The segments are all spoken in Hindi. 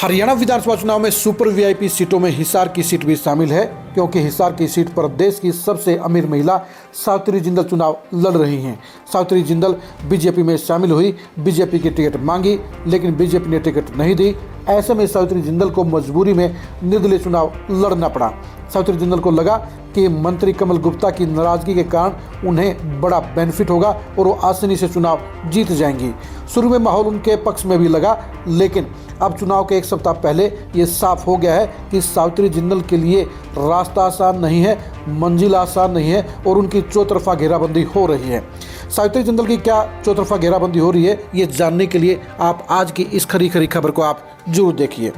हरियाणा विधानसभा चुनाव में सुपर वीआईपी सीटों में हिसार की सीट भी शामिल है, क्योंकि हिसार की सीट पर देश की सबसे अमीर महिला सावित्री जिंदल चुनाव लड़ रही हैं। सावित्री जिंदल बीजेपी में शामिल हुई, बीजेपी की टिकट मांगी, लेकिन बीजेपी ने टिकट नहीं दी। ऐसे में सावित्री जिंदल को मजबूरी में निर्दलीय चुनाव लड़ना पड़ा। सावित्री जिंदल को लगा कि मंत्री कमल गुप्ता की नाराजगी के कारण उन्हें बड़ा बेनिफिट होगा और वो आसानी से चुनाव जीत जाएंगी। शुरू में माहौल उनके पक्ष में भी लगा, लेकिन अब चुनाव के एक सप्ताह पहले ये साफ हो गया है कि सावित्री जिंदल के लिए रास्ता आसान नहीं है, मंजिल आसान नहीं है और उनकी चौतरफा घेराबंदी हो रही है। सावित्री जिंदल की क्या चौतरफा घेराबंदी हो रही है, ये जानने के लिए आप आज की इस खरी खबर को आप जरूर देखिए।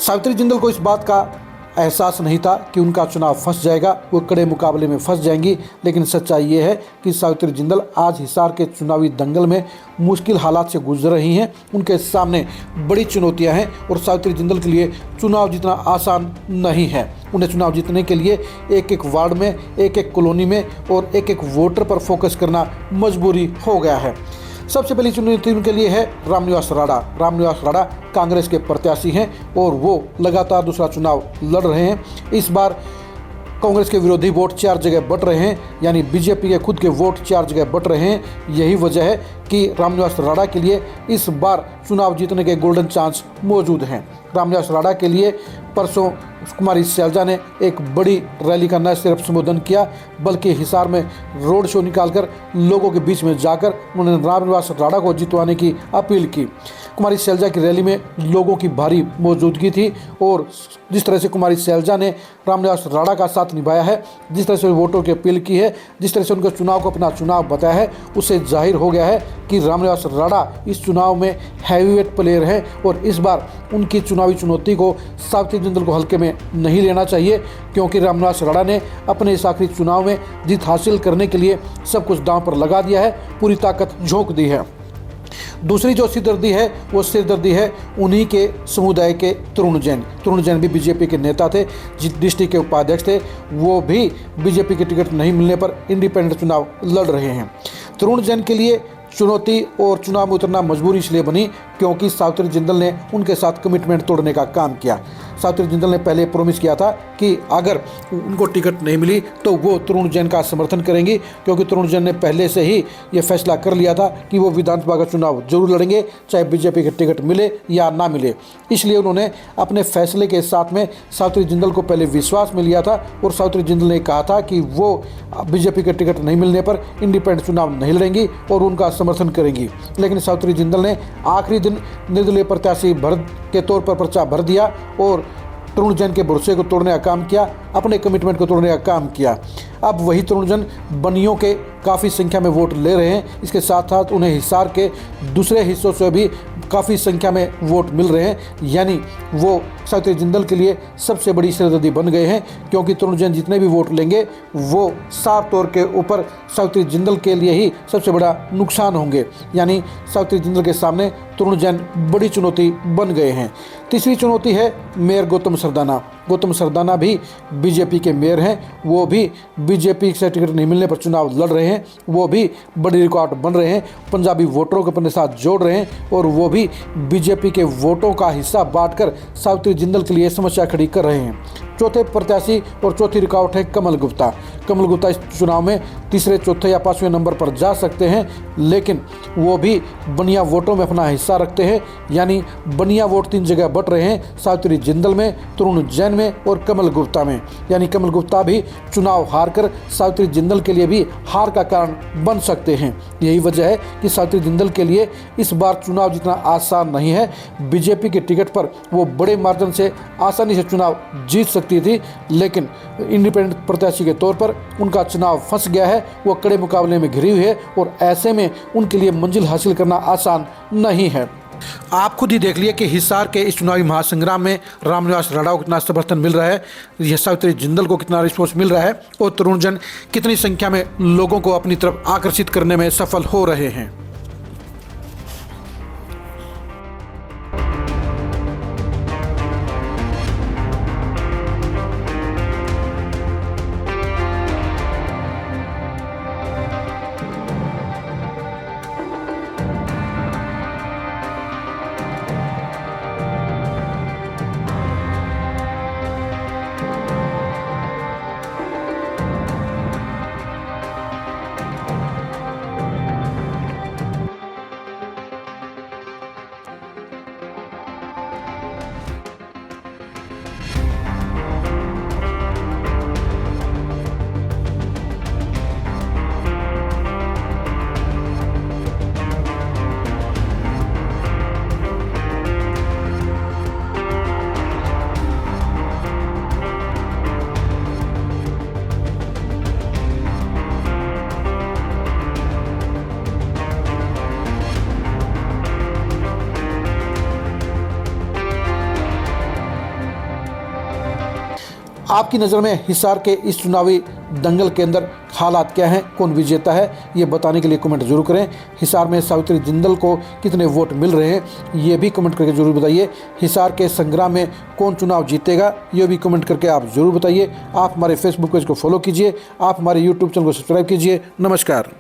सावित्री जिंदल को इस बात का एहसास नहीं था कि उनका चुनाव फंस जाएगा, वो कड़े मुकाबले में फंस जाएंगी। लेकिन सच्चाई ये है कि सावित्री जिंदल आज हिसार के चुनावी दंगल में मुश्किल हालात से गुजर रही हैं। उनके सामने बड़ी चुनौतियां हैं और सावित्री जिंदल के लिए चुनाव जीतना आसान नहीं है। उन्हें चुनाव जीतने के लिए एक एक वार्ड में, एक एक कॉलोनी में और एक एक वोटर पर फोकस करना मजबूरी हो गया है। सबसे पहली चुनौती उनके लिए है रामनिवास राणा। रामनिवास राणा कांग्रेस के प्रत्याशी हैं और वो लगातार दूसरा चुनाव लड़ रहे हैं। इस बार कांग्रेस के विरोधी वोट 4 जगह बट रहे हैं, यानी बीजेपी के खुद के वोट 4 जगह बट रहे हैं। यही वजह है कि रामनिवास राणा के लिए इस बार चुनाव जीतने के गोल्डन चांस मौजूद हैं। रामनिवास राणा के लिए परसों कुमारी सैलजा ने एक बड़ी रैली का न सिर्फ संबोधन किया, बल्कि हिसार में रोड शो निकालकर लोगों के बीच में जाकर उन्होंने रामनिवास राणा को जितवाने की अपील की। कुमारी सैलजा की रैली में लोगों की भारी मौजूदगी थी और जिस तरह से कुमारी सैलजा ने रामनिवास राणा का साथ निभाया है, जिस तरह से वोटों की अपील की है, जिस तरह से उनके चुनाव को अपना चुनाव बताया है, उससे जाहिर हो गया है कि रामनिवास राणा इस चुनाव में हैवीवेट प्लेयर हैं और इस बार उनकी चुनावी चुनौती को सावित्री जिंदल को हल्के में नहीं लेना चाहिए, क्योंकि रामनिवास राणा ने अपने इस आखिरी चुनाव में जीत हासिल करने के लिए सब कुछ दांव पर लगा दिया है, पूरी ताकत झोंक दी है। दूसरी जो सिरदर्दी है वो सिरदर्दी है उन्हीं के समुदाय के तरुण जैन। तरुण जैन भी बीजेपी के नेता थे, डिस्ट्रिक्ट के उपाध्यक्ष थे, वो भी बीजेपी की टिकट नहीं मिलने पर इंडिपेंडेंट चुनाव लड़ रहे हैं। तरुण जैन के लिए चुनौती और चुनाव में उतरना मजबूरी इसलिए बनी क्योंकि सावित्री जिंदल ने उनके साथ कमिटमेंट तोड़ने का काम किया। सावित्री जिंदल ने पहले प्रॉमिस किया था कि अगर उनको टिकट नहीं मिली तो वो तरुण जैन का समर्थन करेंगी, क्योंकि तरुण जैन ने पहले से ही ये फैसला कर लिया था कि वो विधानसभा का चुनाव जरूर लड़ेंगे, चाहे बीजेपी की टिकट मिले या ना मिले। इसलिए उन्होंने अपने फैसले के साथ में सावित्री जिंदल को पहले विश्वास में लिया था और सावित्री जिंदल ने कहा था कि वो बीजेपी के टिकट नहीं मिलने पर इंडिपेंडेंट चुनाव नहीं लड़ेंगी और उनका समर्थन करेंगी। लेकिन सावित्री जिंदल ने आखिरी दिन निर्दलीय प्रत्याशी के तौर पर पर्चा भर दिया और तरुण जैन के भरोसे को तोड़ने का काम किया, अपने कमिटमेंट को तोड़ने का काम किया। अब वही तरुण जैन बनियों के काफ़ी संख्या में वोट ले रहे हैं, इसके साथ साथ उन्हें हिसार के दूसरे हिस्सों से भी काफ़ी संख्या में वोट मिल रहे हैं, यानी वो सावित्री जिंदल के लिए सबसे बड़ी सिरदर्दी बन गए हैं, क्योंकि तरुण जैन जितने भी वोट लेंगे वो साफ तौर के ऊपर सावित्री जिंदल के लिए ही सबसे बड़ा नुकसान होंगे। यानी सावित्री जिंदल के सामने तरुण जैन बड़ी चुनौती बन गए हैं। तीसरी चुनौती है मेयर गौतम सरदाना। गौतम सरदाना भी बीजेपी के मेयर हैं, वो भी बीजेपी से टिकट नहीं मिलने पर चुनाव लड़ रहे हैं, वो भी बड़ी रिकॉर्ड बन रहे हैं, पंजाबी वोटरों को अपने साथ जोड़ रहे हैं और वो भी बीजेपी के वोटों का हिस्सा बांटकर सावित्री जिंदल के लिए समस्या खड़ी कर रहे हैं। चौथे प्रत्याशी और चौथी रुकावट है कमल गुप्ता। कमल गुप्ता इस चुनाव में तीसरे, चौथे या 5वें नंबर पर जा सकते हैं, लेकिन वो भी बनिया वोटों में अपना हिस्सा रखते हैं, यानी बनिया वोट 3 जगह बट रहे हैं, सावित्री जिंदल में, तरुण जैन में और कमल गुप्ता में। यानी कमल गुप्ता भी चुनाव हार कर सावित्री जिंदल के लिए भी हार का कारण बन सकते हैं। यही वजह है कि सावित्री जिंदल के लिए इस बार चुनाव जीतना आसान नहीं है। बीजेपी की टिकट पर वो बड़े मार्जिन से आसानी से चुनाव जीत सकती थी, लेकिन इंडिपेंडेंट प्रत्याशी के तौर पर उनका चुनाव फंस गया है, वो कड़े मुकाबले में घिरी हुई है और ऐसे में उनके लिए मंजिल हासिल करना आसान नहीं है। आप खुद ही देख लिए कि हिसार के इस चुनावी महासंग्राम में रामनिवास राणा को कितना समर्थन मिल रहा है, यह सावित्री जिंदल को कितना रिस्पॉन्स मिल रहा है और तरुण जैन कितनी संख्या में लोगों को अपनी तरफ आकर्षित करने में सफल हो रहे हैं। आपकी नज़र में हिसार के इस चुनावी दंगल के अंदर हालात क्या हैं, कौन विजेता है, ये बताने के लिए कमेंट जरूर करें। हिसार में सावित्री जिंदल को कितने वोट मिल रहे हैं, ये भी कमेंट करके जरूर बताइए। हिसार के संग्राम में कौन चुनाव जीतेगा, ये भी कमेंट करके आप जरूर बताइए। आप हमारे फेसबुक पेज को फॉलो कीजिए, आप हमारे यूट्यूब चैनल को सब्सक्राइब कीजिए। नमस्कार।